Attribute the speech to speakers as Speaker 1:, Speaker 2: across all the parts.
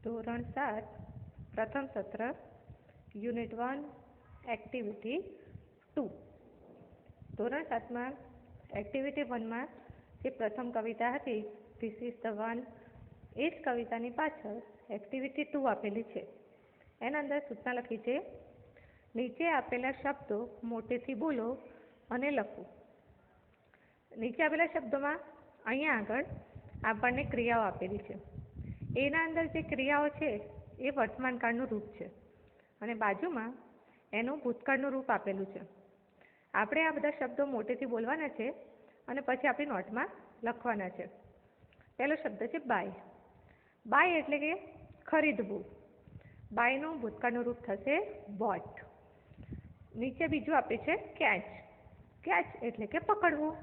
Speaker 1: ધોરણ 7 પ્રથમ સત્ર યુનિટ 1 એક્ટિવિટી 2 ધોરણ 7માં એક્ટિવિટી 1માં જે પ્રથમ કવિતા હતી ધીસ ઇઝ ધ વન, એ જ કવિતાની પાછળ એક્ટિવિટી 2 આપેલી છે. એના અંદર સૂચના લખી છે, નીચે આપેલા શબ્દો મોટેથી બોલો અને લખો. નીચે આપેલા શબ્દોમાં અહીંયા આગળ આપણને ક્રિયાઓ આપેલી છે. એના અંદર જે ક્રિયાઓ છે એ વર્તમાનકાળનું રૂપ છે અને બાજુમાં એનું ભૂતકાળનું રૂપ આપેલું છે. આપણે આ બધા શબ્દો મોટેથી બોલવાના છે અને પછી આપણી નોટમાં લખવાના છે. પહેલો શબ્દ છે બાય. બાય એટલે કે ખરીદવું. બાયનું ભૂતકાળનું રૂપ થશે બોટ. નીચે બીજું આપ્યું છે કેચ. કેચ એટલે કે પકડવું,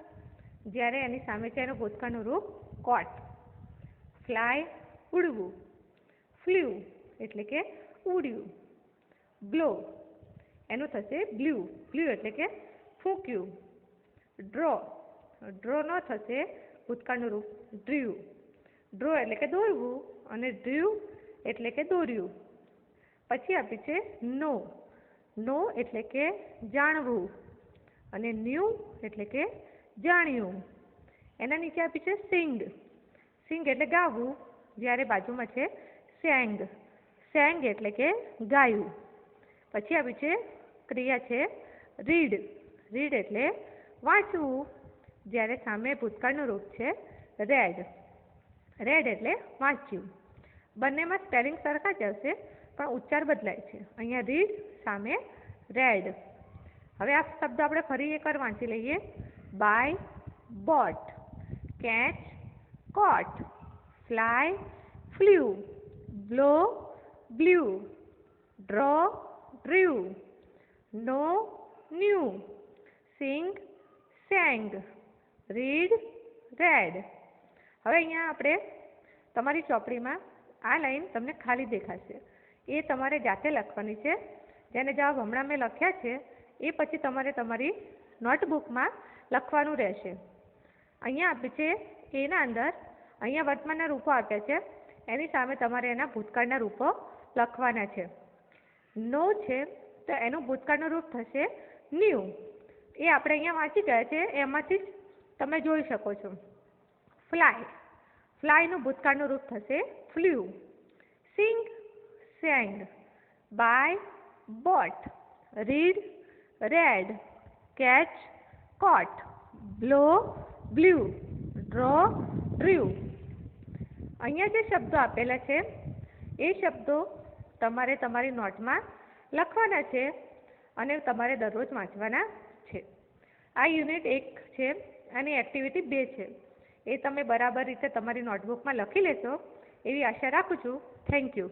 Speaker 1: જ્યારે એની સામે છે એનું ભૂતકાળનું રૂપ કોટ. ફ્લાય ઉડવું. ફ્લ્યુ એટલે કે ઉડ્યું. બ્લો એનું થશે બ્લ્યુ. બ્લ્યુ એટલે કે ફૂંક્યું. ડ્રો. ડ્રોનો થશે ભૂતકાળનું રૂપ ડ્ર્યુ. ડ્રો એટલે કે દોરવું અને ડ્ર્યુ એટલે કે દોર્યું. પછી આપ્યું છે નો. નો એટલે કે જાણવું અને ન્યૂ એટલે કે જાણ્યું. એના નીચે આપ્યું છે સિંગ. સિંગ એટલે ગાવું, જ્યારે બાજુમાં છે સેંગ. સેંગ એટલે કે ગાયું. પછી આપ્યું છે ક્રિયા છે રીડ. રીડ એટલે વાંચવું, જ્યારે સામે ભૂતકાળનું રૂપ છે રેડ. રેડ એટલે વાંચ્યું. બંનેમાં સ્પેલિંગ સરખા જ આવશે પણ ઉચ્ચાર બદલાય છે. અહીંયા રીડ, સામે રેડ. હવે આ શબ્દ આપણે ફરી એકવાર વાંચી લઈએ. Buy bought. Catch caught. Fly flew. Blow blew. Draw drew. Know knew. Sing sang. Read read. હવે અહીંયા આપણે તમારી ચોપડીમાં આ લાઈન તમને ખાલી દેખાશે, એ તમારે જાતે લખવાની છે. જેને જવાબ હમણાં મેં લખ્યા છે એ પછી તમારે તમારી નોટબુકમાં લખવાનું રહેશે. અહીંયા આપ્યું છે એના અંદર અહીંયા વર્તમાનના રૂપો આપ્યા છે, એની સામે તમારે એના ભૂતકાળના રૂપો લખવાના છે. નો છે તો એનું ભૂતકાળનું રૂપ થશે ન્યૂ. એ આપણે અહીંયા વાંચી ગયા છે, એમાંથી જ તમે જોઈ શકો છો. ફ્લાય. ફ્લાયનું ભૂતકાળનું રૂપ થશે flew. Sing sang. Buy bought. Read read. Catch caught. Blow blew. Draw drew. અહીંયા જે શબ્દો આપેલા છે એ શબ્દો તમારે તમારી નોટમાં લખવાના છે અને તમારે દરરોજ વાંચવાના છે. આ યુનિટ 1 છે અને એક્ટિવિટી 2 છે. એ તમે બરાબર રીતે તમારી નોટબુકમાં લખી લેશો એવી આશા રાખું છું. Thank you.